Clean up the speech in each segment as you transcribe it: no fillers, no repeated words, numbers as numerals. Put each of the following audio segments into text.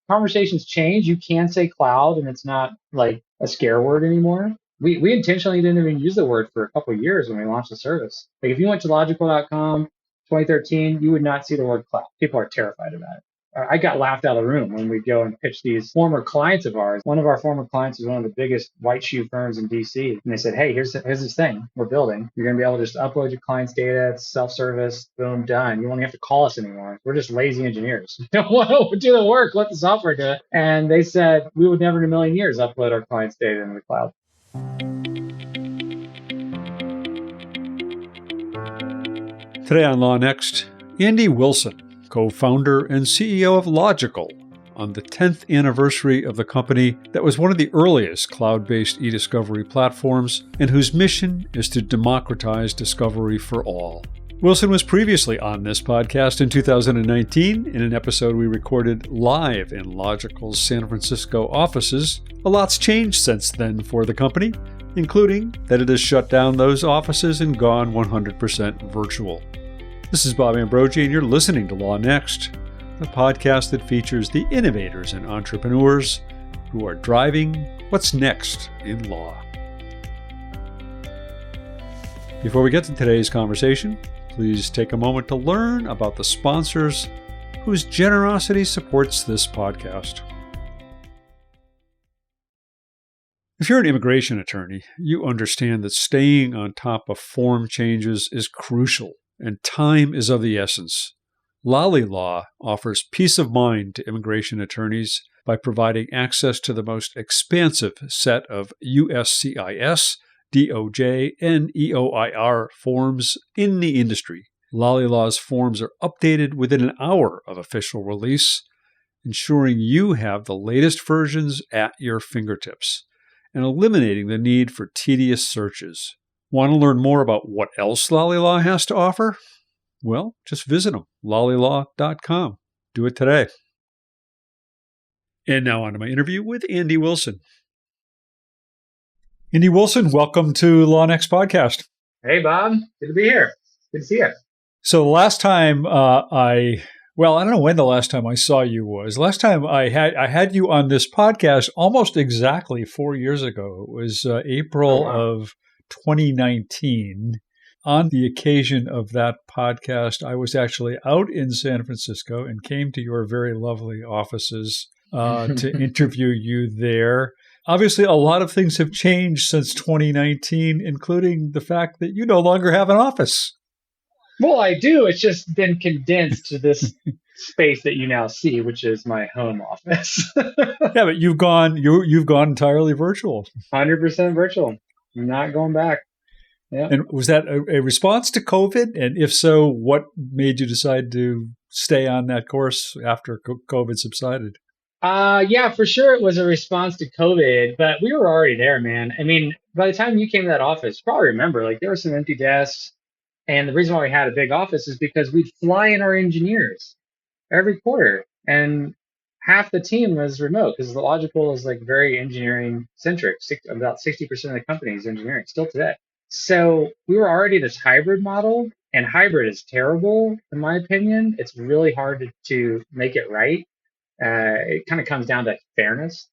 conversations change. You can say cloud and it's not like a scare word anymore. We intentionally didn't even use the word for a couple of years when we launched the service. Like if you went to logikcull.com 2013, you would not see the word cloud. People are terrified about it. I got laughed out of the room when we go and pitch these former clients of ours. One of our former clients is one of the biggest white shoe firms in DC. And they said, hey, here's this thing we're building. You're going to be able to just upload your client's data. It's self-service. Boom, done. You won't have to call us anymore. We're just lazy engineers. We don't want to do the work. Let the software do it. And they said, we would never in a million years upload our client's data into the cloud. Today on LawNext, Andy Wilson, co-founder and CEO of Logikcull, on the 10th anniversary of the company that was one of the earliest cloud-based e-discovery platforms and whose mission is to democratize discovery for all. Wilson was previously on this podcast in 2019 in an episode we recorded live in Logikcull's San Francisco offices. A lot's changed since then for the company, including that it has shut down those offices and gone 100% virtual. This is Bob Ambrogi, and you're listening to LawNext, the podcast that features the innovators and entrepreneurs who are driving what's next in law. Before we get to today's conversation, please take a moment to learn about the sponsors whose generosity supports this podcast. If you're an immigration attorney, you understand that staying on top of form changes is crucial, and time is of the essence. LawLe offers peace of mind to immigration attorneys by providing access to the most expansive set of USCIS, DOJ, and EOIR forms in the industry. LawLe's forms are updated within an hour of official release, ensuring you have the latest versions at your fingertips and eliminating the need for tedious searches. Want to learn more about what else LawLe has to offer? Well, just visit them, lawlelaw.com. Do it today. And now on to my interview with Andy Wilson. Andy Wilson, welcome to LawNext podcast. Hey, Bob. Good to be here. Good to see you. So the last time I don't know when the last time I saw you was. Last time I had you on this podcast almost exactly 4 years ago. It was April of 2019. On the occasion of that podcast, I was actually out in San Francisco and came to your very lovely offices to interview you there. Obviously, a lot of things have changed since 2019, including the fact that you no longer have an office. Well, I do. It's just been condensed to this space that you now see, which is my home office. Yeah, but you've gone entirely virtual. 100% virtual. I'm not going back. Yeah. And was that a response to COVID? And if so, what made you decide to stay on that course after COVID subsided? Yeah, for sure. It was a response to COVID, but we were already there, man. I mean, by the time you came to that office, you probably remember, like there were some empty desks. And the reason why we had a big office is because we'd fly in our engineers every quarter. And half the team was remote because the Logikcull is like very engineering centric. About 60% of the company is engineering still today. So we were already this hybrid model, and hybrid is terrible, in my opinion. It's really hard to make it right. It kind of comes down to fairness.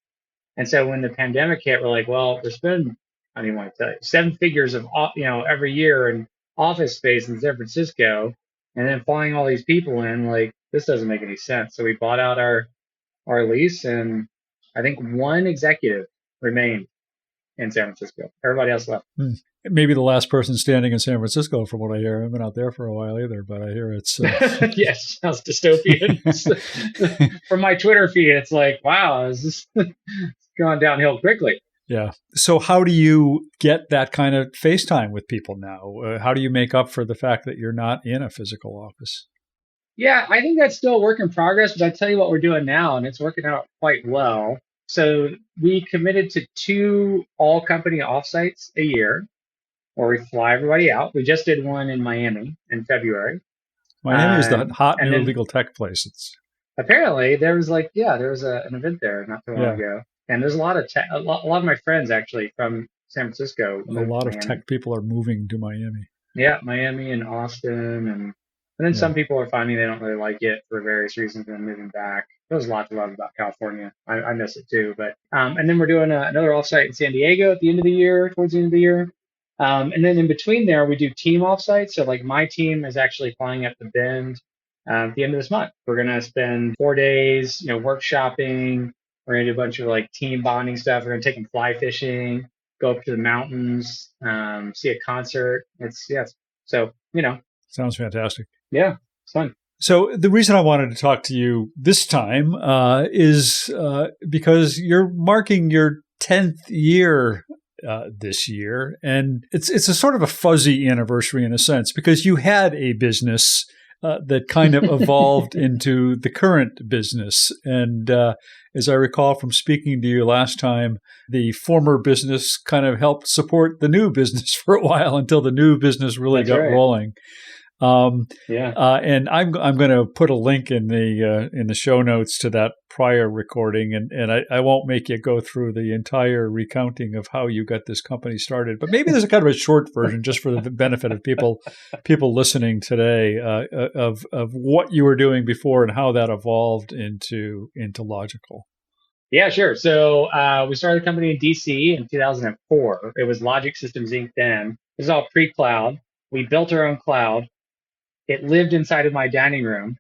And so when the pandemic hit, we're like, well, we're spending, I don't even want to tell you, 7 figures of, every year in office space in San Francisco, and then flying all these people in, like, this doesn't make any sense. So we bought out our lease, and I think one executive remained in San Francisco. Everybody else left. Maybe the last person standing in San Francisco, from what I hear. I haven't been out there for a while either, but I hear it's... Yes, sounds dystopian. From my Twitter feed, it's like, wow, is this gone downhill quickly? Yeah. So how do you get that kind of FaceTime with people now? How do you make up for the fact that you're not in a physical office? Yeah, I think that's still a work in progress, but I tell you what we're doing now, and it's working out quite well. So we committed to 2 all-company offsites a year, where we fly everybody out. We just did one in Miami in February. Miami is the hot new legal tech place. Apparently, there was an event there not too long ago, and there's a lot of tech. A lot of my friends actually from San Francisco. A lot of tech people are moving to Miami. Yeah, Miami and Austin, and And then Yeah. some people are finding they don't really like it for various reasons and then moving back. There's a lot to love about California. I miss it too. But and then we're doing another offsite in San Diego at the end of the year, towards the end of the year. And then in between there, we do team offsites. So like my team is actually flying up to Bend at the end of this month. We're gonna spend 4 days, workshopping. We're gonna do a bunch of like team bonding stuff. We're gonna take them fly fishing, go up to the mountains, see a concert. So Sounds fantastic. yeah, it's fun. So the reason I wanted to talk to you this time is because you're marking your 10th year this year, and it's a sort of a fuzzy anniversary in a sense because you had a business that kind of evolved into the current business. And as I recall from speaking to you last time, the former business kind of helped support the new business for a while until the new business really That's got right. rolling. Yeah. And I'm going to put a link in the show notes to that prior recording, and I won't make you go through the entire recounting of how you got this company started, but maybe there's a kind of a short version just for the benefit of people listening today of what you were doing before and how that evolved into Logikcull. Yeah, sure. So we started the company in DC in 2004. It was Logic Systems Inc. then. This is all pre-cloud. We built our own cloud. It lived inside of my dining room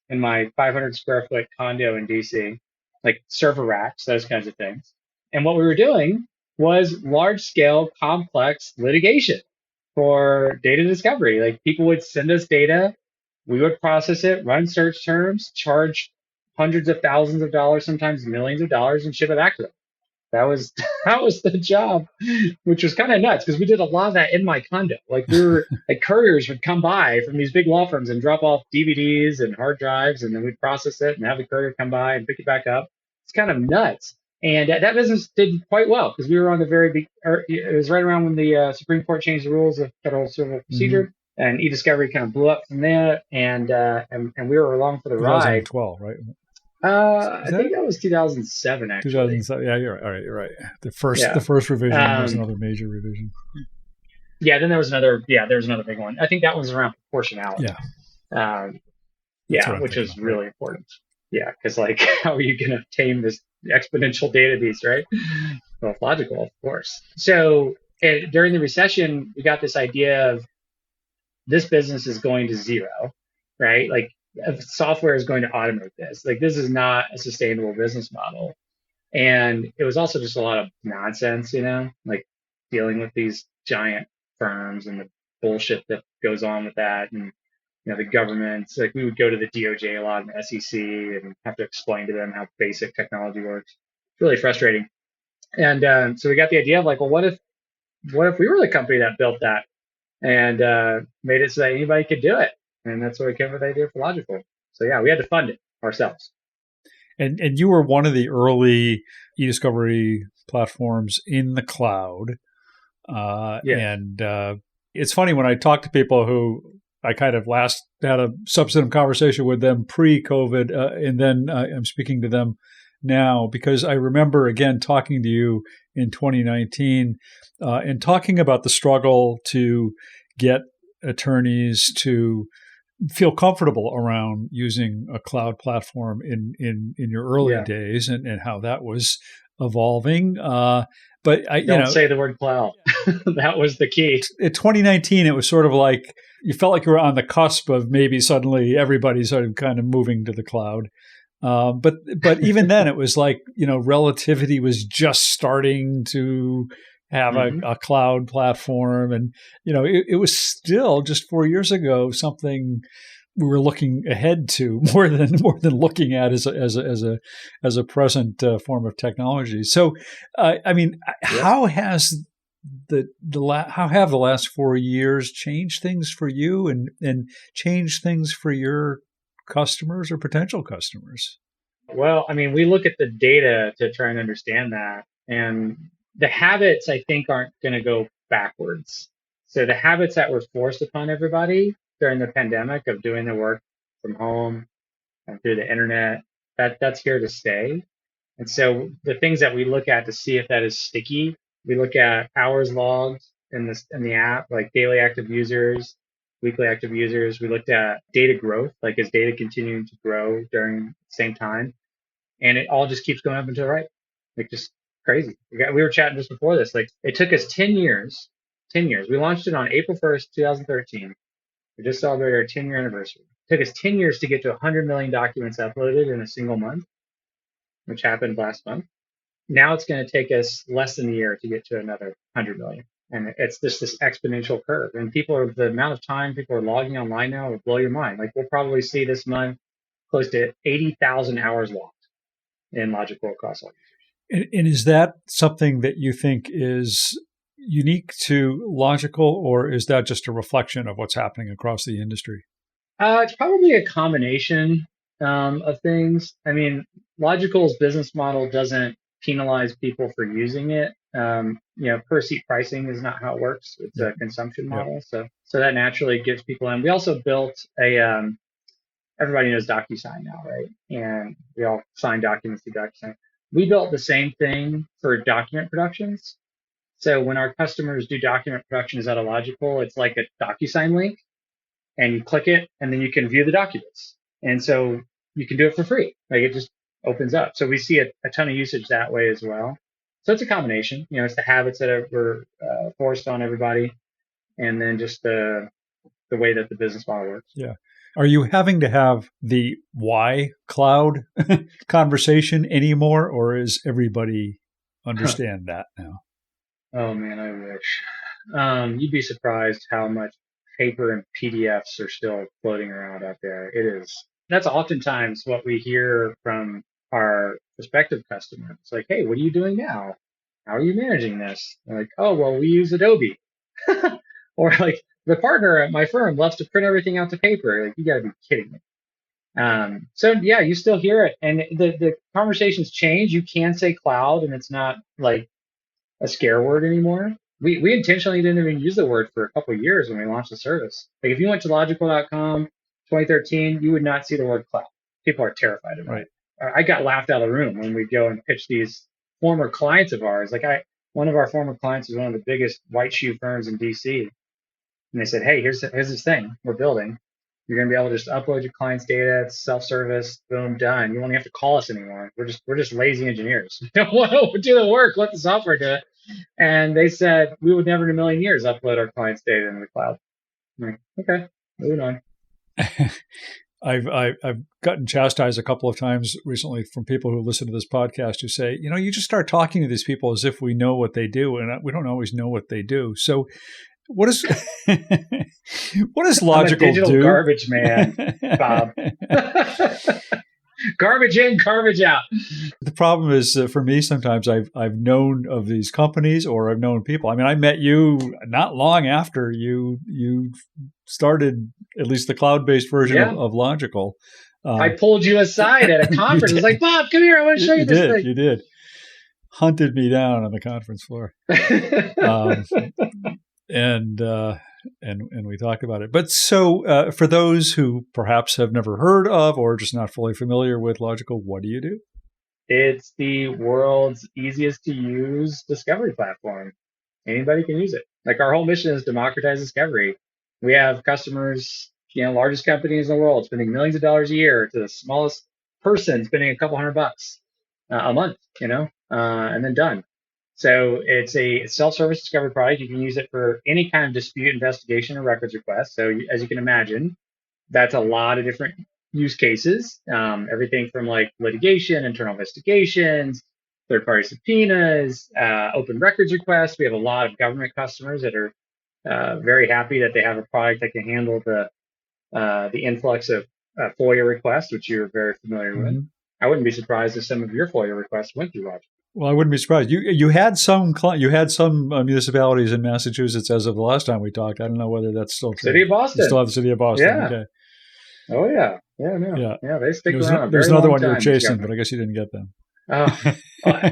in my 500 square foot condo in DC, like server racks, those kinds of things. And what we were doing was large scale, complex litigation for data discovery. Like people would send us data, we would process it, run search terms, charge hundreds of thousands of dollars, sometimes millions of dollars, and ship it back to them. That was that was the job, which was kind of nuts because we did a lot of that in my condo. Like we were like couriers would come by from these big law firms and drop off DVDs and hard drives, and then we'd process it and have the courier come by and pick it back up. It's kind of nuts. And that business did quite well because we were on the very big. It was right around when the Supreme Court changed the rules of federal civil Mm-hmm. procedure, and e-discovery kind of blew up from there. And we were along for the ride. 2012, right? Is I that think it? that was 2007 actually. 2007. Yeah, you're right. All right, you're right. The Yeah. first revision, and there's Um, another major revision. yeah, then there was another. Yeah, there was another big one. I think that was around proportionality. Yeah, Um, that's what yeah, I'm which thinking is of. Right. really important. Yeah, because like, how are you going to tame this exponential data beast, right? Well, it's logical, of course. So during the recession, we got this idea of this business is going to zero, right? Like, if software is going to automate this. Like, this is not a sustainable business model. And it was also just a lot of nonsense, like dealing with these giant firms and the bullshit that goes on with that. And, the governments, like we would go to the DOJ a lot and the SEC and have to explain to them how basic technology works. It's really frustrating. And so we got the idea of like, well, what if we were the company that built that and made it so that anybody could do it? And that's where we came up with the idea for Logical. So yeah, we had to fund it ourselves. And you were one of the early e-discovery platforms in the cloud. Yeah. And it's funny when I talk to people who I kind of last had a substantive conversation with them pre-COVID, and then I'm speaking to them now because I remember again talking to you in 2019 and talking about the struggle to get attorneys to feel comfortable around using a cloud platform in your early Yeah. days and how that was evolving. But Don't say the word cloud. That was the key. in 2019, it was sort of like you felt like you were on the cusp of maybe suddenly everybody sort of kind of moving to the cloud. But even then, it was like relativity was just starting to have Hmm. a cloud platform, and it was still just 4 years ago something we were looking ahead to more than looking at as a present form of technology. So, I mean, Yeah. how has how have the last 4 years changed things for you and changed things for your customers or potential customers? Well, I mean, we look at the data to try and understand that. And the habits, I think, aren't going to go backwards. So the habits that were forced upon everybody during the pandemic of doing their work from home and through the internet, that's here to stay. And so the things that we look at to see if that is sticky, we look at hours logged in the app, like daily active users. weekly active users. We looked at data growth, like is data continuing to grow during the same time? And it all just keeps going up and to the right, like just crazy. We were chatting just before this. Like it took us 10 years, 10 years. We launched it on April 1st, 2013. We just celebrated our 10-year anniversary. It took us 10 years to get to 100 million documents uploaded in a single month, which happened last month. Now it's going to take us less than a year to get to another 100 million. And it's just this exponential curve. And the amount of time people are logging online now will blow your mind. Like we'll probably see this month close to 80,000 hours logged in Logikcull across all users. And is that something that you think is unique to Logikcull, or is that just a reflection of what's happening across the industry? It's probably a combination of things. I mean, Logikcull's business model doesn't penalize people for using it. Per seat pricing is not how it works. It's a consumption model. So that naturally gives people in. We also built everybody knows DocuSign now, right? And we all sign documents through DocuSign. We built the same thing for document productions. So when our customers do document productions out of Logikcull, it's like a DocuSign link, and you click it, and then you can view the documents. And so you can do it for free. Like it just opens up. So we see a ton of usage that way as well. So it's a combination. It's the habits that were forced on everybody, and then just the way that the business model works. Yeah. Are you having to have the why cloud conversation anymore, or is everybody understand that now? Oh man, I wish. You'd be surprised how much paper and PDFs are still floating around out there. It is. That's oftentimes what we hear from our prospective customers. It's like, hey, what are you doing now? How are you managing this? They're like, oh, well, we use Adobe. Or like the partner at my firm loves to print everything out to paper. Like, you got to be kidding me. So yeah, you still hear it, and the conversations change. You can say cloud, and it's not like a scare word anymore. We intentionally didn't even use the word for a couple of years when we launched the service. Like if you went to logikcull.com 2013, you would not see the word cloud. People are terrified of it. I got laughed out of the room when we go and pitch these former clients of ours. One of our former clients is one of the biggest white shoe firms in DC. And they said, hey, here's this thing we're building. You're going to be able to just upload your client's data. It's self-service. Boom, done. You won't have to call us anymore. We're just lazy engineers. We don't want to do the work. Let the software do it. And they said we would never in a million years upload our client's data into the cloud. I'm like, okay, moving on. I've gotten chastised a couple of times recently from people who listen to this podcast who say, you just start talking to these people as if we know what they do, and we don't always know what they do. So what is Logikcull I'm a digital do? Garbage man, Bob. Garbage in, garbage out. The problem is for me, sometimes I've known of these companies, or I've known people. I mean, I met you not long after you started at least the cloud-based version of Logikcull. I pulled you aside at a conference. I was like, Bob, come here. I want to show you this thing. You did. Hunted me down on the conference floor. And we talked about it. But so for those who perhaps have never heard of or just not fully familiar with Logikcull, what do you do? It's the world's easiest to use discovery platform. Anybody can use it. Like our whole mission is democratize discovery. We have customers, largest companies in the world spending millions of dollars a year to the smallest person spending a couple $100 a month, and then done. So it's a self-service discovery product. You can use it for any kind of dispute investigation or records request. So as you can imagine, that's a lot of different use cases. Everything from like litigation, internal investigations, third-party subpoenas, open records requests. We have a lot of government customers that are very happy that they have a product that can handle the influx of FOIA requests, which you're very familiar with. I wouldn't be surprised if some of your FOIA requests went through Logikcull. Well, I wouldn't be surprised. You had some municipalities in Massachusetts as of the last time we talked. I don't know whether that's still true. City of Boston. You still have the City of Boston. Yeah. Okay. Oh yeah. Yeah. They stick around. There's another one you were chasing, but I guess you didn't get them.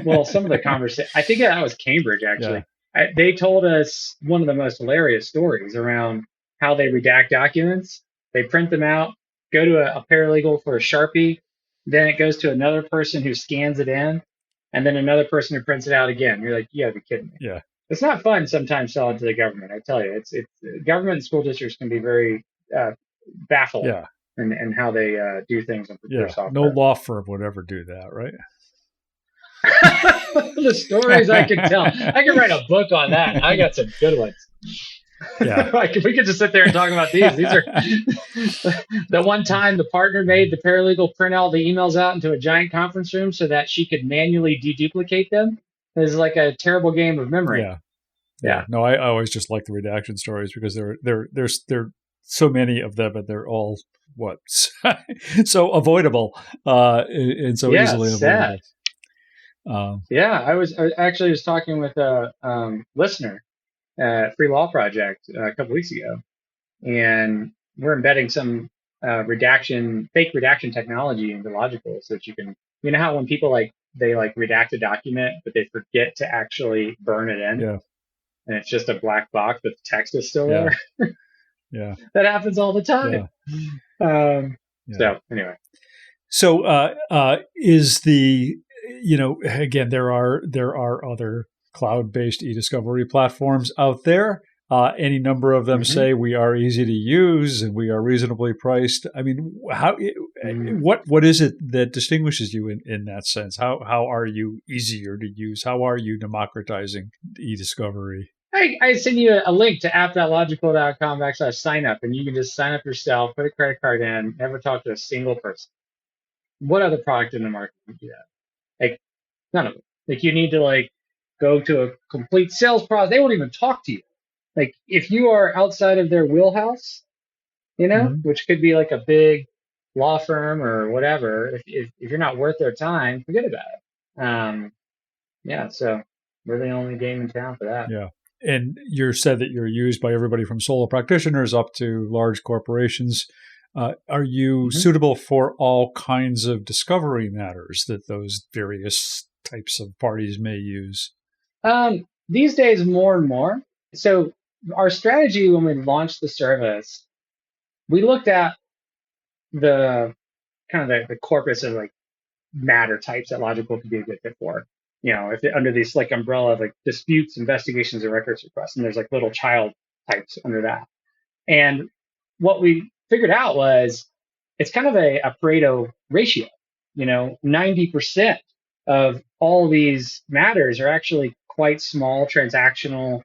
Well, some of the conversation. I think that was Cambridge actually. Yeah. They told us one of the most hilarious stories around how they redact documents. They print them out, go to a paralegal for a Sharpie, then it goes to another person who scans it in, and then another person who prints it out again. You're like, you gotta be kidding me. Yeah. It's not fun sometimes selling to the government. I tell you, it's government and school districts can be very baffling Yeah. in how they do things and procure Yeah. No software. law firm would ever do that, right? The stories I could tell. I could write a book on that. I got some good ones. Yeah. Like if we could just sit there and talk about these. These are the one time the partner made the paralegal print all the emails out into a giant conference room so that she could manually deduplicate them. Is like a terrible game of memory. Yeah. Yeah. Yeah. No, I always just like the redaction stories because there's so many of them and they're all what so avoidable and so Yeah, easily it's avoidable. sad. Yeah, I actually was talking with a listener at Free Law Project a couple weeks ago, and we're embedding some fake redaction technology into Logikcull so that you can, you know how when people they redact a document, but they forget to actually burn it in, Yeah. and it's just a black box, but the text is still Yeah. there. Yeah. That happens all the Yeah. time. Yeah. So anyway, So is the again there are other cloud-based e-discovery platforms out there. Any number of them hmm say we are easy to use and we are reasonably priced. I mean, mm what is it that distinguishes you in that sense? How are you easier to use? How are you democratizing e-discovery? I send you a link to app.logikcull.com/sign up, and you can just sign up yourself, put a credit card in, never talk to a single person. What other product in the market would do that? Like none of them. Like you need to go to a complete sales process. They won't even talk to you. Like if you are outside of their wheelhouse, Hmm. which could be like a big law firm or whatever, if you're not worth their time, forget about it. Yeah, so we're the only game in town for that. Yeah. And you said that you're used by everybody from solo practitioners up to large corporations. Are you hmm suitable for all kinds of discovery matters that those various types of parties may use? These days, more and more. So our strategy when we launched the service, we looked at the kind of the corpus of matter types that Logical could be a good fit for. If it, under these umbrella of disputes, investigations, and records requests, and there's little child types under that. And what we figured out was it's kind of a Pareto ratio. 90% of all these matters are actually quite small, transactional,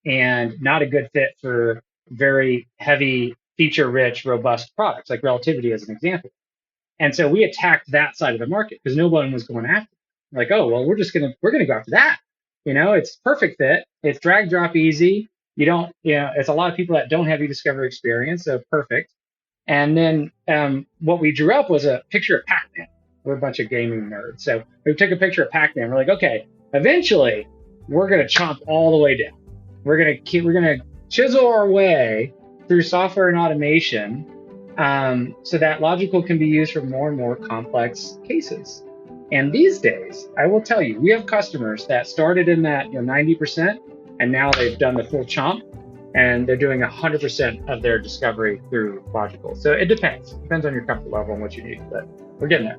and not a good fit for very heavy, feature rich, robust products, like relativity as an example. And so we attacked that side of the market because no one was going after it. Like, oh well, we're gonna go after that. It's perfect fit. It's drag drop easy. You don't, it's a lot of people that don't have e-discovery experience, so perfect. And then what we drew up was a picture of Pac-Man. We're a bunch of gaming nerds, so we took a picture of Pac-Man. We're like, okay, eventually we're gonna chomp all the way down. We're gonna chisel our way through software and automation so that Logikcull can be used for more and more complex cases. And these days, I will tell you, we have customers that started in that 90%, and now they've done the full chomp, and they're doing 100% of their discovery through Logikcull. So it depends. Depends on your comfort level and what you need, but we're getting there.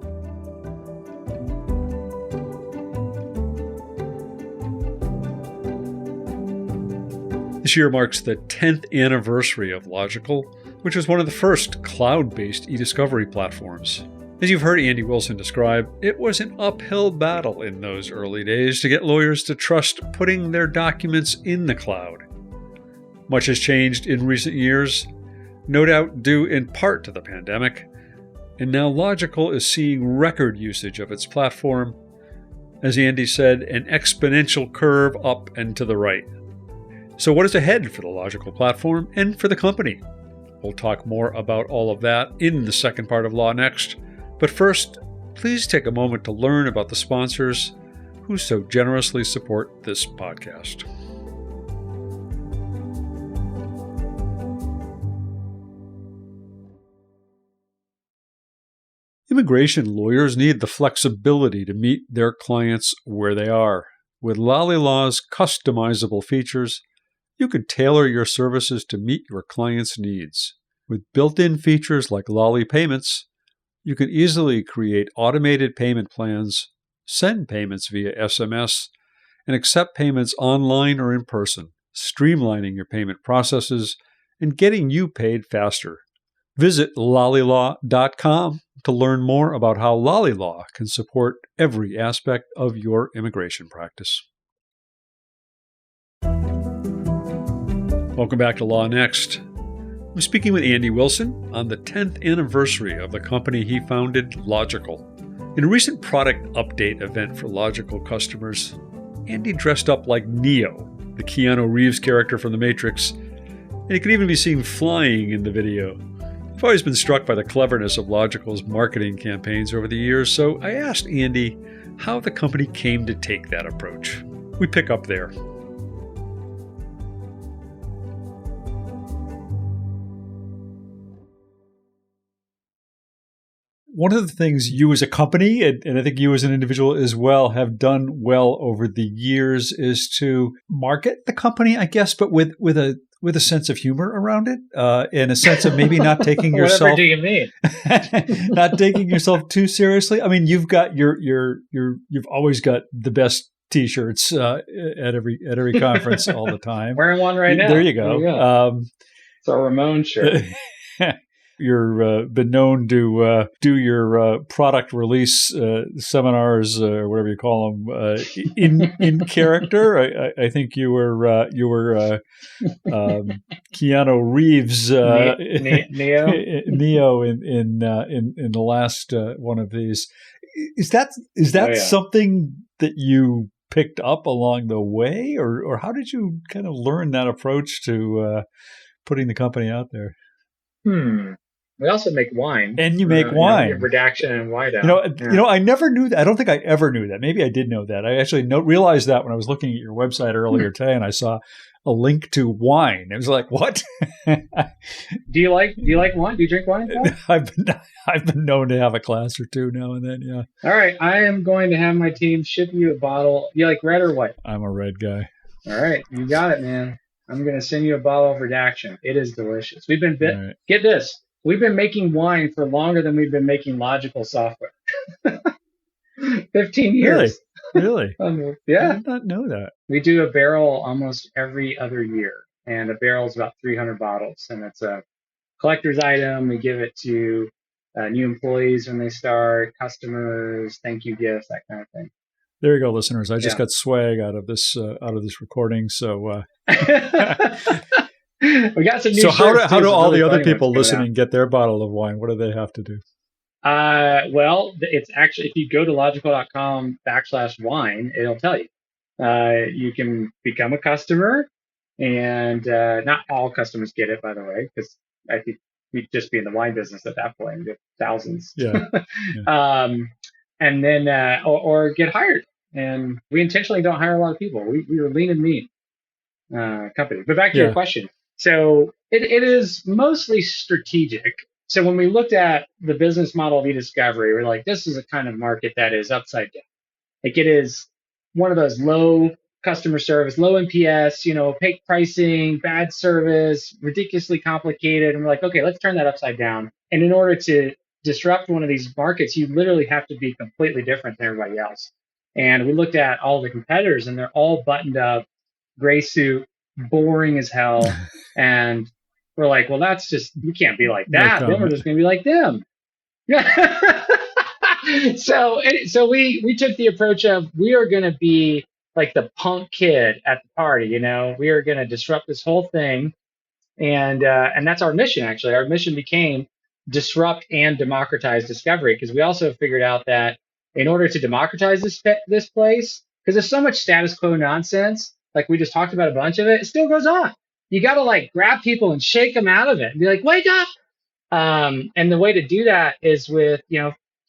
This year marks the 10th anniversary of Logikcull, which was one of the first cloud-based e-discovery platforms. As you've heard Andy Wilson describe, it was an uphill battle in those early days to get lawyers to trust putting their documents in the cloud. Much has changed in recent years, no doubt due in part to the pandemic, and now Logikcull is seeing record usage of its platform. As Andy said, an exponential curve up and to the right. So what is ahead for the Logikcull platform and for the company? We'll talk more about all of that in the second part of LawNext. But first, please take a moment to learn about the sponsors who so generously support this podcast. Immigration lawyers need the flexibility to meet their clients where they are. With LollyLaw's customizable features, you can tailor your services to meet your client's needs. With built-in features like Lolly Payments, you can easily create automated payment plans, send payments via SMS, and accept payments online or in person, streamlining your payment processes and getting you paid faster. Visit lollylaw.com to learn more about how LollyLaw can support every aspect of your immigration practice. Welcome back to LawNext. I'm speaking with Andy Wilson on the 10th anniversary of the company he founded, Logikcull. In a recent product update event for Logikcull customers, Andy dressed up like Neo, the Keanu Reeves character from The Matrix, and he could even be seen flying in the video. I've always been struck by the cleverness of Logikcull's marketing campaigns over the years, so I asked Andy how the company came to take that approach. We pick up there. One of the things you as a company, and I think you as an individual as well, have done well over the years is to market the company, I guess, but with a sense of humor around it, and a sense of maybe not taking yourself. Whatever do you mean? Not taking yourself too seriously. I mean, you've always got the best T-shirts at every conference all the time. Wearing one right now. There you go. It's a Ramon shirt. You're been known to do your product release seminars or whatever you call them in character. I think you were Keanu Reeves Neo in the last one of these. Is that something that you picked up along the way, or how did you kind of learn that approach to putting the company out there? We also make wine. And you make wine. Redaction and wine out. I never knew that. I don't think I ever knew that. Maybe I did know that. I actually realized that when I was looking at your website earlier today, and I saw a link to wine. It was like, what? Do you like wine? Do you drink wine? I've been known to have a glass or two now and then, yeah. All right. I am going to have my team ship you a bottle. You like red or white? I'm a red guy. All right. You got it, man. I'm going to send you a bottle of redaction. It is delicious. We've been Get this. We've been making wine for longer than we've been making Logikcull software. 15 years. Really? Yeah. I did not know that. We do a barrel almost every other year, and a barrel is about 300 bottles, and it's a collector's item. We give it to new employees when they start, customers, thank you gifts, that kind of thing. There you go, listeners. I just got swag out of this recording. So. We got some new So how shirts, do all the other people listening get their bottle of wine? What do they have to do? Well, it's actually, if you go to logikcull.com/wine, it'll tell you. You can become a customer, and not all customers get it, by the way, because I think we'd just be in the wine business at that point. We have thousands. Yeah. And then, or get hired. And we intentionally don't hire a lot of people. We are lean and mean company. But back to your question. So it is mostly strategic. So when we looked at the business model of e-discovery, we're like, this is a kind of market that is upside down. Like, it is one of those low customer service, low NPS, opaque pricing, bad service, ridiculously complicated. And we're like, okay, let's turn that upside down. And in order to disrupt one of these markets, you literally have to be completely different than everybody else. And we looked at all the competitors, and they're all buttoned up, gray suit, boring as hell. And we're like, well, that's just, we can't be like that. Then we're just going to be like them. So we took the approach of, we are going to be like the punk kid at the party. We are going to disrupt this whole thing. And that's our mission, actually. Our mission became disrupt and democratize discovery, because we also figured out that in order to democratize this place, because there's so much status quo nonsense, like we just talked about a bunch of it, it still goes on. You got to grab people and shake them out of it and be like, wake up. And the way to do that is with,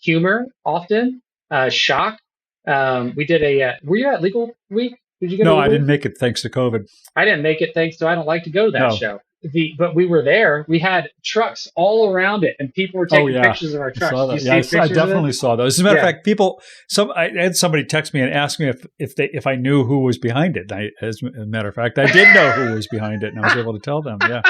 humor, often, shock. We did were you at Legal Week? Did you go? No, I didn't make it thanks to COVID. I didn't make it thanks to, I don't like to go to that show. But we were there. We had trucks all around it, and people were taking pictures of our trucks. I definitely saw those. As a matter of fact, I had somebody text me and ask me if I knew who was behind it. As a matter of fact, I did know who was behind it, and I was able to tell them. Yeah.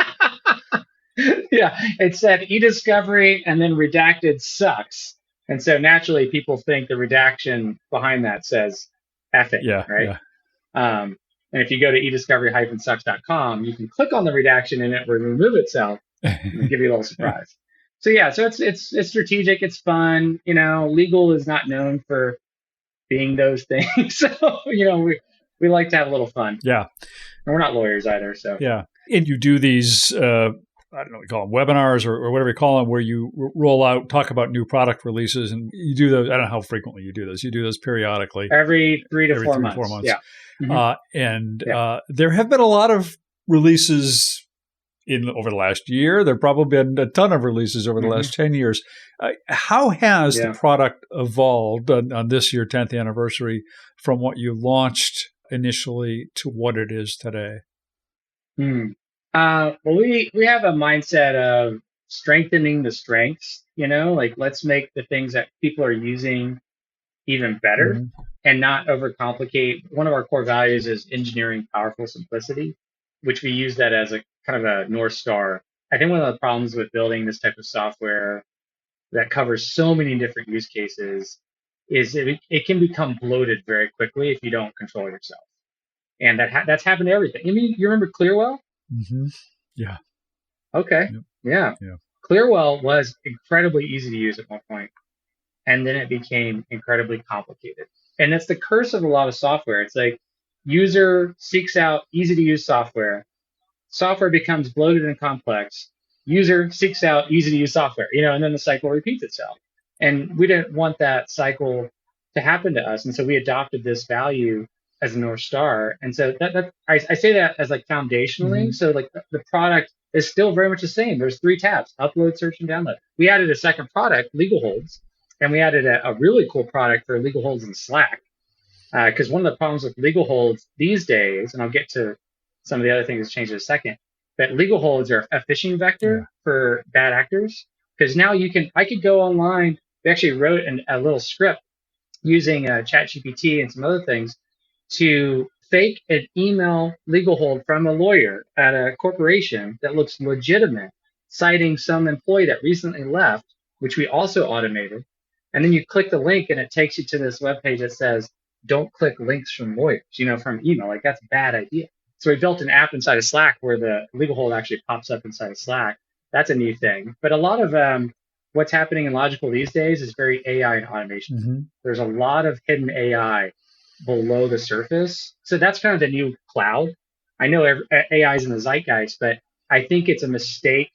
Yeah, it said e-discovery and then redacted sucks, and so naturally people think the redaction behind that says F it. Yeah, right. Yeah. And if you go to ediscovery-sucks.com, you can click on the redaction and it will remove itself and give you a little surprise. So yeah, so it's strategic, it's fun. Legal is not known for being those things. So, we like to have a little fun. Yeah. And we're not lawyers either. So yeah. And you do these, I don't know what you call them, webinars or whatever you call them, where you roll out, talk about new product releases. And you do those, I don't know how frequently you do those. You do those periodically. Every 3 to 4 months. Yeah. There have been a lot of releases over the last year. There have probably been a ton of releases over the last 10 years. How has the product evolved on this year, 10th anniversary, from what you launched initially to what it is today? Well, we have a mindset of strengthening the strengths, like let's make the things that people are using even better and not overcomplicate. One of our core values is engineering powerful simplicity, which we use that as a kind of a North Star. I think one of the problems with building this type of software that covers so many different use cases is it can become bloated very quickly if you don't control yourself. And that's happened to everything. You remember Clearwell? Yeah. Okay. Yeah. Clearwell was incredibly easy to use at one point, and then it became incredibly complicated. And that's the curse of a lot of software. It's like user seeks out easy to use software. Software becomes bloated and complex. User seeks out easy to use software, and then the cycle repeats itself. And we didn't want that cycle to happen to us. And so we adopted this value as a North Star. And so I say that as like foundationally. So like the product is still very much the same. There's 3 tabs: upload, search, and download. We added a second product, legal holds, and we added a really cool product for legal holds in Slack. Because one of the problems with legal holds these days, and I'll get to some of the other things that's changed in a second, but legal holds are a phishing vector for bad actors. Because now I could go online. We actually wrote a little script using ChatGPT and some other things to fake an email legal hold from a lawyer at a corporation that looks legitimate, citing some employee that recently left, which we also automated. And then you click the link and it takes you to this webpage that says, don't click links from lawyers, from email. Like, that's a bad idea. So we built an app inside of Slack where the legal hold actually pops up inside of Slack. That's a new thing. But a lot of what's happening in Logikcull these days is very AI and automation. There's a lot of hidden AI below the surface. So that's kind of the new cloud. I know AI is in the zeitgeist, but I think it's a mistake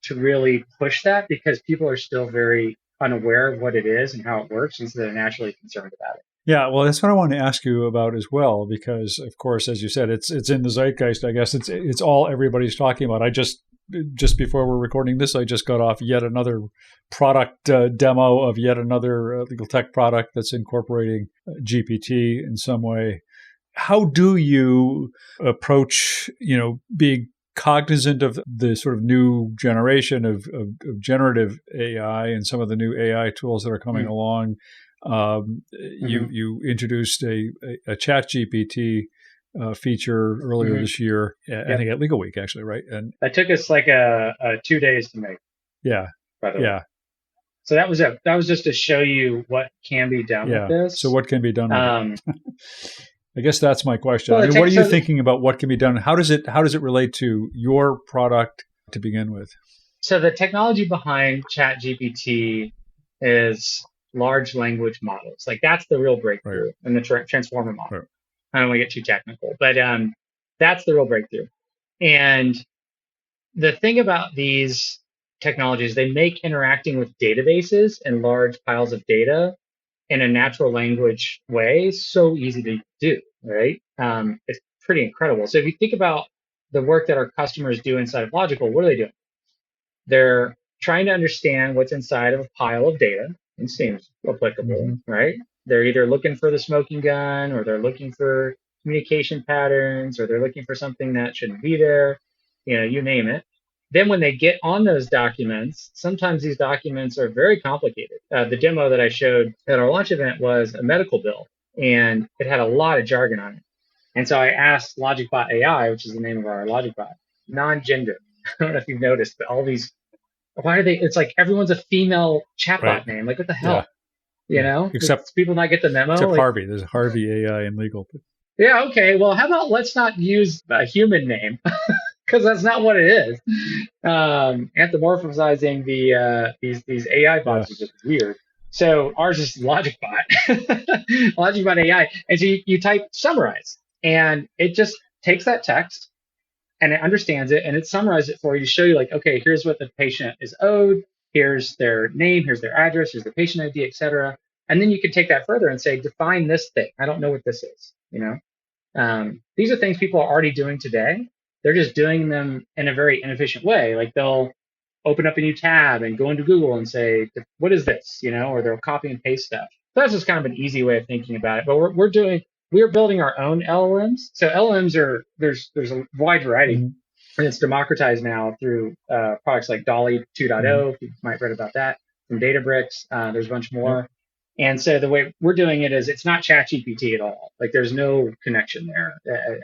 to really push that because people are still very unaware of what it is and how it works, and so they're naturally concerned about it. Yeah, well, that's what I want to ask you about as well, because of course, as you said, it's in the zeitgeist. I guess it's all everybody's talking about. Just before we're recording this, I just got off yet another product demo of yet another legal tech product that's incorporating GPT in some way. How do you approach, being cognizant of the sort of new generation of generative AI and some of the new AI tools that are coming along? You introduced a ChatGPT feature earlier this year, I think at Legal Week, actually, right? And that took us like a 2 days to make. Yeah. By the way. So that was just to show you what can be done with this. So what can be done with it? I guess that's my question. Well, what are you thinking about what can be done? How does it relate to your product to begin with? So the technology behind ChatGPT is large language models. Like, that's the real breakthrough in the transformer model. Right. I don't want to get too technical, but that's the real breakthrough. And the thing about these technologies, they make interacting with databases and large piles of data in a natural language way so easy to do, right? It's pretty incredible. So if you think about the work that our customers do inside of Logikcull, what are they doing? They're trying to understand what's inside of a pile of data. It seems applicable, right? They're either looking for the smoking gun, or they're looking for communication patterns, or they're looking for something that shouldn't be there, you name it. Then when they get on those documents, sometimes these documents are very complicated. The demo that I showed at our launch event was a medical bill, and it had a lot of jargon on it. And so I asked LogicBot AI, which is the name of our LogicBot, non-gender. I don't know if you've noticed, but all these, why are they, it's like everyone's a female chatbot name. Like, what the hell? Yeah. Except people not get the memo. Except Harvey. There's Harvey AI in legal. Yeah, okay. Well, how about let's not use a human name because that's not what it is. Anthropomorphizing these AI Yeah. bots is just weird. So ours is LogicBot, LogicBot AI, and so you type summarize, and it just takes that text and it understands it and it summarizes it for you to show you like, okay, here's what the patient is owed, here's their name, here's their address, here's the patient ID, etc. And then you can take that further and say, define this thing. I don't know what this is, you know. These are things people are already doing today. They're just doing them in a very inefficient way. Like they'll open up a new tab and go into Google and say, "What is this?" You know, or they'll copy and paste stuff. So that's just kind of an easy way of thinking about it. But we're building our own LLMs. So LLMs are there's a wide variety, Mhm. and it's democratized now through products like Dolly Mhm. 2.0. You might have read about that from Databricks. There's a bunch Yep. more. And so the way we're doing it is it's not ChatGPT at all. Like there's no connection there.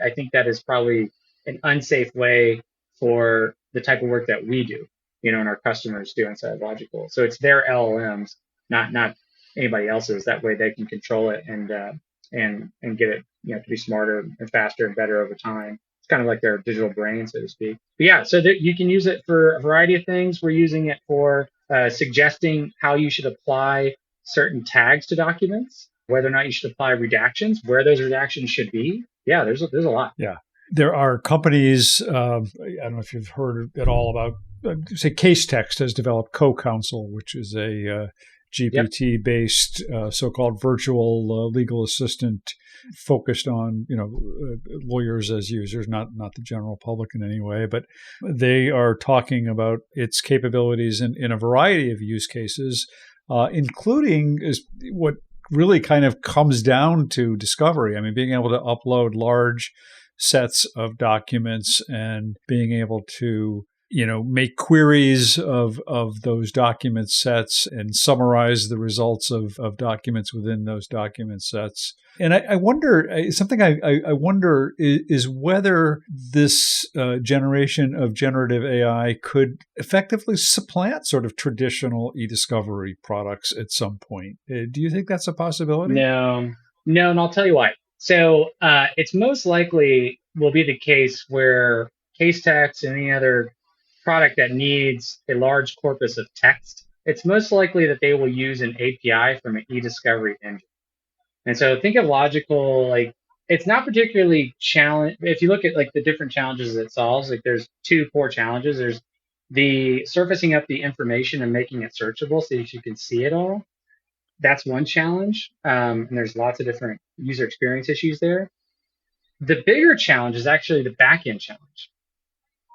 I think that is probably an unsafe way for the type of work that we do, you know, and our customers do inside Logikcull. So it's their LLMs, not anybody else's. That way they can control it and get it, you know, to be smarter and faster and better over time. It's kind of like their digital brain, so to speak. But yeah, so that you can use it for a variety of things. We're using it for suggesting how you should apply certain tags to documents, whether or not you should apply redactions, where those redactions should be. Yeah, there's a lot. Yeah. There are companies, I don't know if you've heard at all about, say, Casetext has developed CoCounsel, which is a Yep. GPT-based so-called virtual legal assistant focused on, lawyers as users, not the general public in any way, but they are talking about its capabilities in a variety of use cases, including is what really kind of comes down to discovery. I mean, being able to upload large sets of documents and being able to make queries of those document sets and summarize the results of documents within those document sets. And I wonder, something I wonder is whether this generation of generative AI could effectively supplant sort of traditional e-discovery products at some point. Do you think that's a possibility? No, no, and I'll tell you why. So it's most likely will be the case where case text and any other product that needs a large corpus of text, it's most likely that they will use an API from an e-discovery engine. And so think of logical, like it's not particularly challenge. If you look at like the different challenges it solves, like there's two core challenges. There's the surfacing up the information and making it searchable so that you can see it all. That's one challenge. And there's lots of different user experience issues there. The bigger challenge is actually the backend challenge.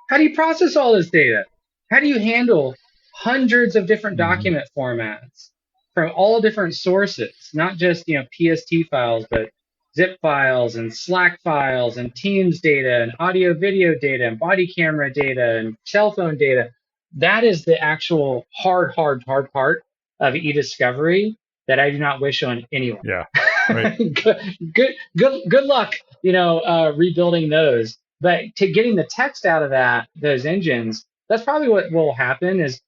How do you process all this data? How do you handle hundreds of different Mm-hmm. document formats from all different sources, not just, you know, PST files, but zip files and Slack files and Teams data and audio video data and body camera data and cell phone data? That is the actual hard part of e-discovery that I do not wish on anyone. Yeah. Right. Good luck, you know, rebuilding those. But to getting the text out of those engines, that's probably what will happen is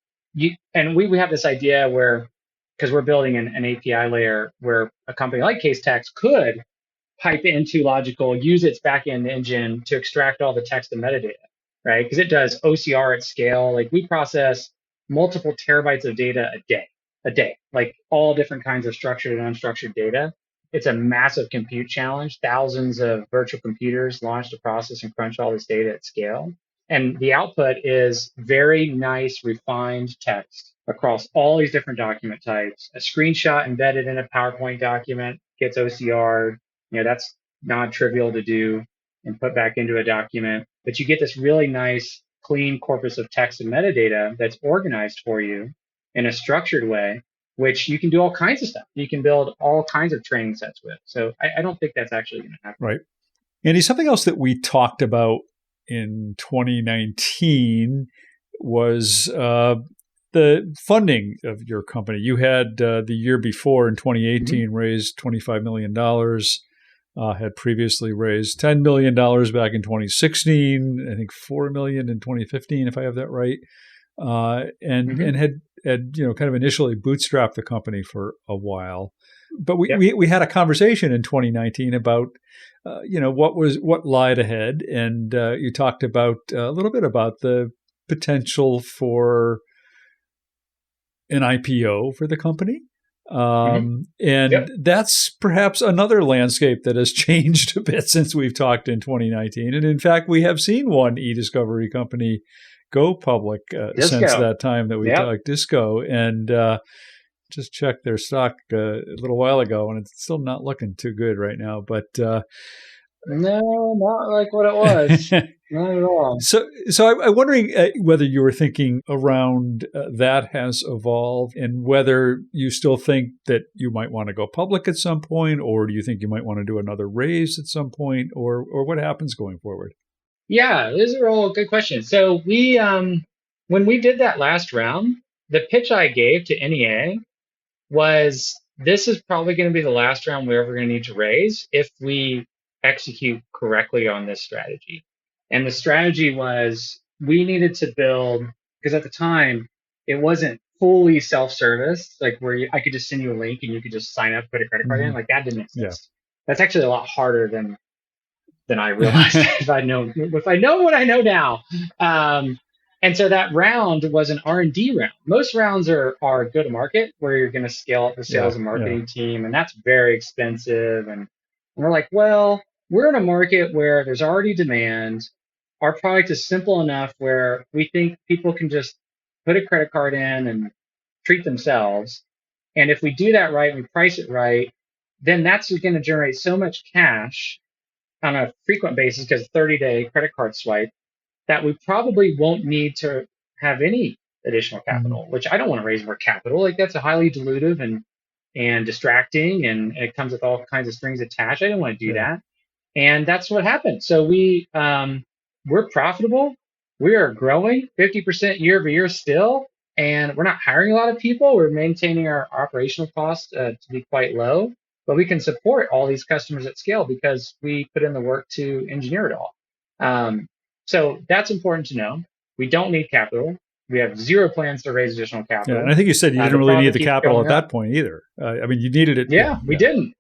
and we have this idea where, because we're building an API layer where a company like Casetext could pipe into Logikcull, use its backend engine to extract all the text and metadata, right? Because it does OCR at scale. Like we process multiple terabytes of data a day, like all different kinds of structured and unstructured data. It's a massive compute challenge, thousands of virtual computers launched to process and crunch all this data at scale. And the output is very nice, refined text across all these different document types. A screenshot embedded in a PowerPoint document gets OCR'd. You know, that's not trivial to do and put back into a document. But you get this really nice, clean corpus of text and metadata that's organized for you in a structured way, which you can do all kinds of stuff. You can build all kinds of training sets with. So I don't think that's actually going to happen. Right. Andy, something else that we talked about in 2019 was the funding of your company. You had the year before in 2018 raised $25 million, had previously raised $10 million back in 2016, I think $4 million in 2015, if I have that right, and Mm-hmm. had kind of initially bootstrapped the company for a while. But Yep. we had a conversation in 2019 about what lied ahead, and you talked about a little bit about the potential for an IPO for the company. Hmm. And Yep. that's perhaps another landscape that has changed a bit since we've talked in 2019. And in fact, we have seen one e-discovery company go public since Disco. that time that we Yep. talked, Disco. And just checked their stock a little while ago, and it's still not looking too good right now. But No, not like what it was. Not at all. So I'm wondering whether you were thinking around that has evolved, and whether you still think that you might want to go public at some point, or do you think you might want to do another raise at some point, or what happens going forward? Yeah, these are all good questions. So we, when we did that last round, the pitch I gave to NEA was this is probably going to be the last round we're ever going to need to raise if we execute correctly on this strategy. And the strategy was we needed to build, because at the time it wasn't fully self-service, like where I could just send you a link and you could just sign up, put a credit card in, Mm-hmm. like that didn't Yeah. exist. That's actually a lot harder than I realized if I know what I know now. And so that round was an R&D round. Most rounds are go to market where you're going to scale up the Yeah. sales and Yeah. marketing team, and that's very expensive. And we're like, well, we're in a market where there's already demand. Our product is simple enough where we think people can just put a credit card in and treat themselves. And if we do that right, we price it right, then that's going to generate so much cash on a frequent basis because 30-day credit card swipe that we probably won't need to have any additional Mm-hmm. capital, which I don't want to raise more capital. Like that's a highly dilutive and distracting, and it comes with all kinds of strings attached. I didn't want to do Yeah. that, and that's what happened. So we're profitable. We are growing 50% year over year still, and we're not hiring a lot of people. We're maintaining our operational costs to be quite low, but we can support all these customers at scale because we put in the work to engineer it all. So that's important to know. We don't need capital. We have zero plans to raise additional Yeah. And capital. I think you said you didn't The really need profit the keeps capital going at up. that point either. I mean, you needed it. Yeah, we didn't.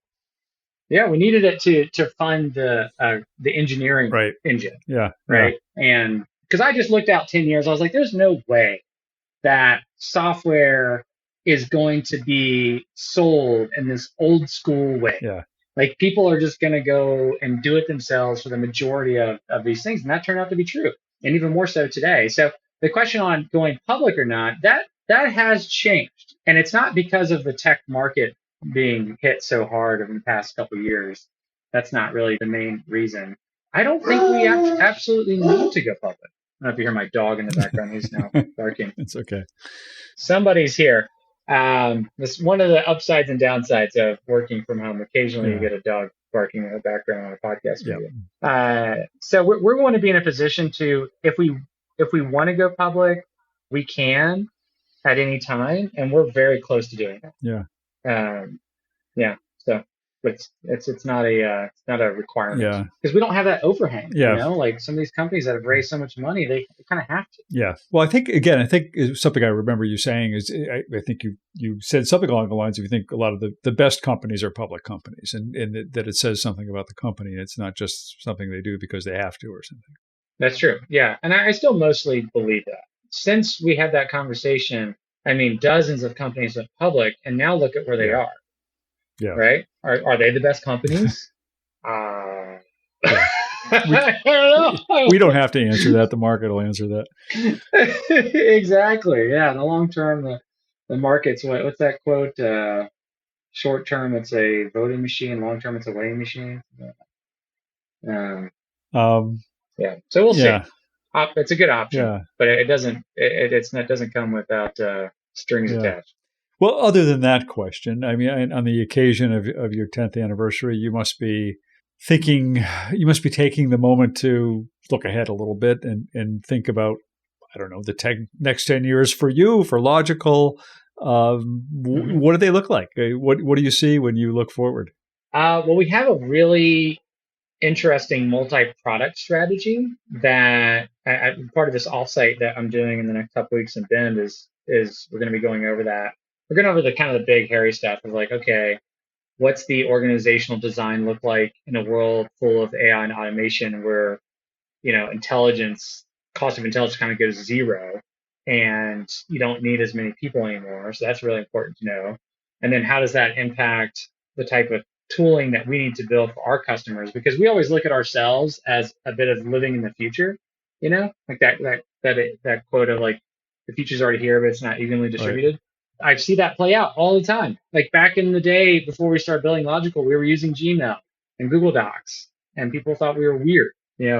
Yeah, we needed it to fund the engineering Right. engine, Yeah. right? And because I just looked out 10 years, I was like, there's no way that software is going to be sold in this old school way. Yeah. Like people are just going to go and do it themselves for the majority of these things. And that turned out to be true. And even more so today. So the question on going public or not, that has changed. And it's not because of the tech market being hit so hard over the past couple of years. That's not really the main reason. I don't think we absolutely need to go public. I don't know if you hear my dog in the background. He's now barking. It's okay. Somebody's here. That's one of the upsides and downsides of working from home. Occasionally, you get a dog barking in the background on a podcast Yeah. video. So we're going to be in a position to, if we want to go public, we can at any time, and we're very close to doing that. Yeah. Yeah. So it's not a requirement. Yeah. Because we don't have that overhang. Yeah. You know, like some of these companies that have raised so much money, they kind of have to. Yeah. Well, I think something I remember you saying is I think you said something along the lines of you think a lot of the best companies are public companies, and that it says something about the company. It's not just something they do because they have to or something. That's true. Yeah. And I still mostly believe that. Since we had that conversation, I mean, dozens of companies went public, and now look at where they are. Yeah. Right? Are they the best companies? Yeah. I don't know. We don't have to answer that. The market will answer that. Exactly. Yeah. In the long term, the market's what's that quote? Short term, it's a voting machine. Long term, it's a weighing machine. Yeah. So we'll see. It's a good option, but it doesn't. It doesn't come without strings attached. Well, other than that question, I mean, on the occasion of your 10th anniversary, you must be taking the moment to look ahead a little bit and think about, I don't know, the next 10 years for you, for Logikcull. What do they look like? What do you see when you look forward? Well, we have a really interesting multi-product strategy that part of this offsite that I'm doing in the next couple weeks in Bend is we're going to be going over that. We're going over the kind of the big hairy stuff of like, okay, what's the organizational design look like in a world full of AI and automation where, intelligence, cost of intelligence kind of goes zero and you don't need as many people anymore. So that's really important to know. And then how does that impact the type of tooling that we need to build for our customers? Because we always look at ourselves as a bit of living in the future, like that quote of like the future's already here, but it's not evenly Right. distributed. I see that play out all the time. Like back in the day before we started building Logikcull, we were using Gmail and Google Docs, and people thought we were weird,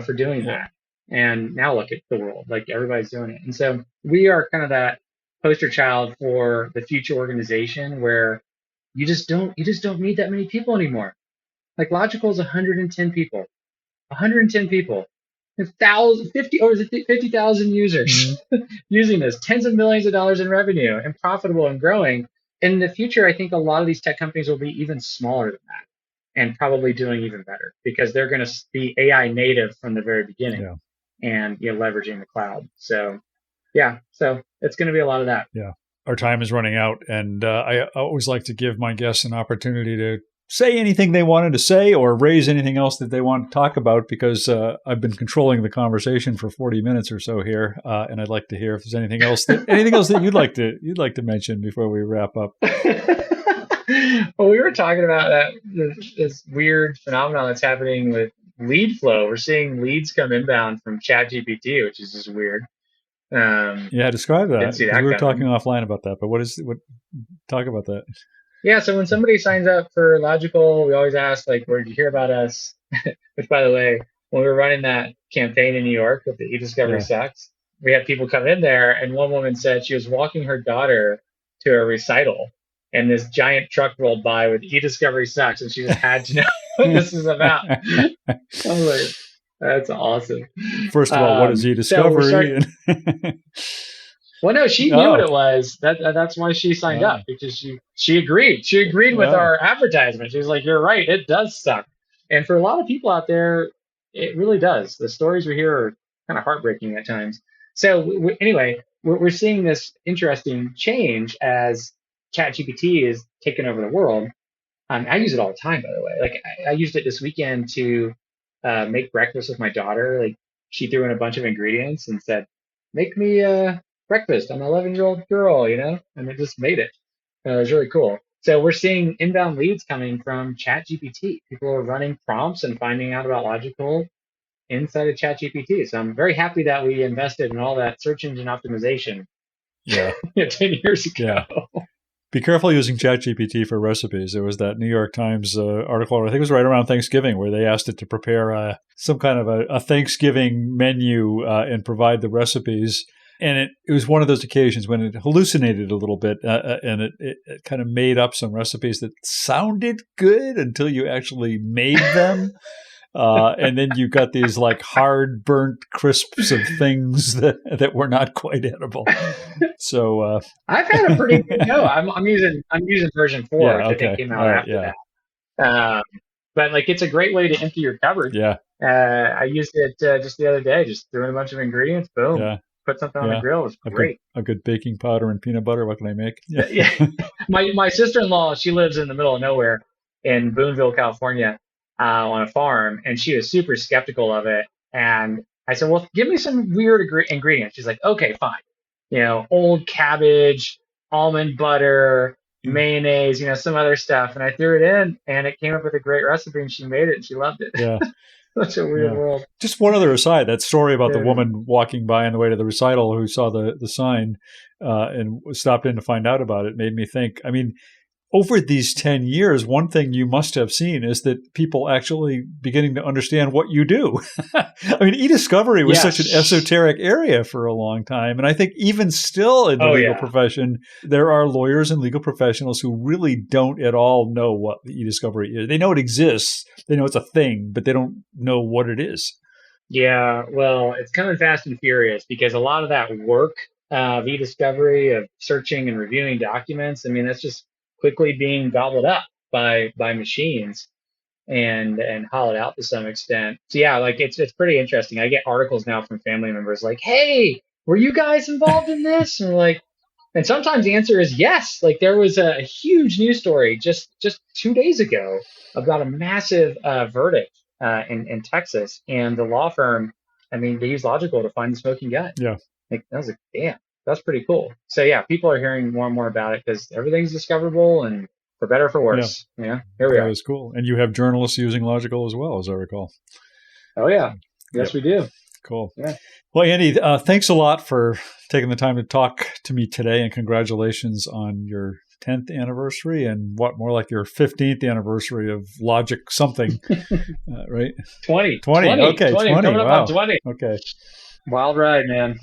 for doing Yeah. that. And now look at the world, like everybody's doing it. And so we are kind of that poster child for the future organization where you just don't need that many people anymore. Like Logikcull is 110 people, 110 people, 50 or 50,000 users using this, tens of millions of dollars in revenue, and profitable and growing. In the future, I think a lot of these tech companies will be even smaller than that and probably doing even better because they're going to be AI native from the very beginning Yeah. and leveraging the cloud. So yeah, so it's going to be a lot of that. Yeah. Our time is running out, and I always like to give my guests an opportunity to say anything they wanted to say or raise anything else that they want to talk about, because I've been controlling the conversation for 40 minutes or so here, and I'd like to hear if there's anything else that you'd like to mention before we wrap up. Well, we were talking about this weird phenomenon that's happening with lead flow. We're seeing leads come inbound from ChatGPT, which is just weird. Yeah, describe Didn't that, see because we that were talking coming. offline about that. But talk about that? Yeah, so when somebody signs up for Logical, we always ask, like, where did you hear about us? Which, by the way, when we were running that campaign in New York with the e-discovery Yeah. sucks, we had people come in there, and one woman said she was walking her daughter to a recital, and this giant truck rolled by with e-discovery sucks, and she just had to know what this is about. I was like, that's awesome. First of all, what is So we're e-discovery? starting. Well, no, she knew what Oh, it was. That's why she signed up oh, because she agreed. She agreed with oh, our advertisement. She was like, "You're right. It does suck." And for a lot of people out there, it really does. The stories we hear are kind of heartbreaking at times. So anyway, we're seeing this interesting change as ChatGPT is taking over the world. I use it all the time, by the way. Like I used it this weekend to make breakfast with my daughter. Like she threw in a bunch of ingredients and said, "Make me breakfast." I'm an 11-year-old girl, and it just made it. It was really cool. So we're seeing inbound leads coming from ChatGPT. People are running prompts and finding out about Logical inside of ChatGPT. So I'm very happy that we invested in all that search engine optimization yeah, 10 years yeah. ago. Be careful using ChatGPT for recipes. There was that New York Times article, I think it was right around Thanksgiving, where they asked it to prepare some kind of a Thanksgiving menu and provide the recipes. And it was one of those occasions when it hallucinated a little bit and it kind of made up some recipes that sounded good until you actually made them. And then you got these like hard burnt crisps of things that were not quite edible. So I've had a pretty good go. I'm using version 4, yeah, which I think okay, came all out right, after yeah, that. But like it's a great way to empty your cupboard. yeah, I used it just the other day, just threw in a bunch of ingredients, boom, yeah, put something on the yeah. grill. It was A good great. a good baking powder and peanut butter. What can I make? Yeah, Yeah, my sister-in-law, she lives in the middle of nowhere in Boonville, California, on a farm, and she was super skeptical of it. And I said, "Well, give me some weird ingredients." She's like, "Okay, fine. Old cabbage, almond butter, mayonnaise, some other stuff." And I threw it in, and it came up with a great recipe, and she made it, and she loved it. yeah, Such a weird yeah. world. Just one other aside. That story about the Yeah. woman walking by on the way to the recital who saw the sign and stopped in to find out about it made me think. I mean, over these 10 years, one thing you must have seen is that people actually beginning to understand what you do. I mean, e-discovery was such an Yes. esoteric area for a long time. And I think even still in the Oh legal yeah. profession, there are lawyers and legal professionals who really don't at all know what the e-discovery is. They know it exists. They know it's a thing, but they don't know what it is. Yeah. Well, it's coming fast and furious because a lot of that work of e-discovery, of searching and reviewing documents, I mean, that's just quickly being gobbled up by machines and hollowed out to some extent. So yeah, like it's pretty interesting. I get articles now from family members like, "Hey, were you guys involved in this?" And we're like, And sometimes the answer is yes. Like there was a huge news story just 2 days ago about a massive verdict in Texas, and the law firm, I mean, they use Logical to find the smoking gun. Yeah. Like that was like, damn, that's pretty cool. So yeah, people are hearing more and more about it because everything's discoverable, and for better or for worse. Yeah, here we That are. is cool. And you have journalists using Logikcull as well, as I recall. Oh yeah, yes we do. Cool. Yeah. Well, Andy, thanks a lot for taking the time to talk to me today, and congratulations on your 10th anniversary and what more like your 15th anniversary of Logic something, right? 20. Okay, 20. Coming Wow. up on 20. Okay. Wild ride, man.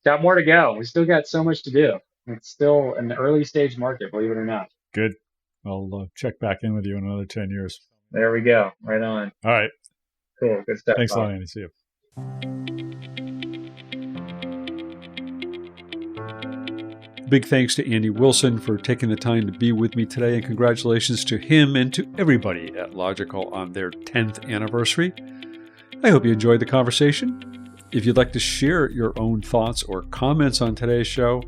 Got more to go. We still got so much to do. It's still an early stage market, believe it or not. Good. I'll check back in with you in another 10 years. There we go. Right on. All right. Cool. Good stuff. Thanks a Bob. lot, Andy. See you. Big thanks to Andy Wilson for taking the time to be with me today, and congratulations to him and to everybody at Logikcull on their 10th anniversary. I hope you enjoyed the conversation. If you'd like to share your own thoughts or comments on today's show,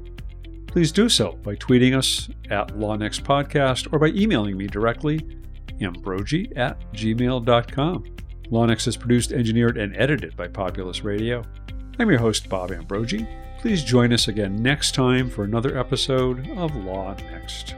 please do so by tweeting us at LawNext Podcast or by emailing me directly, ambrogi@gmail.com. LawNext is produced, engineered, and edited by Populous Radio. I'm your host, Bob Ambrogi. Please join us again next time for another episode of LawNext.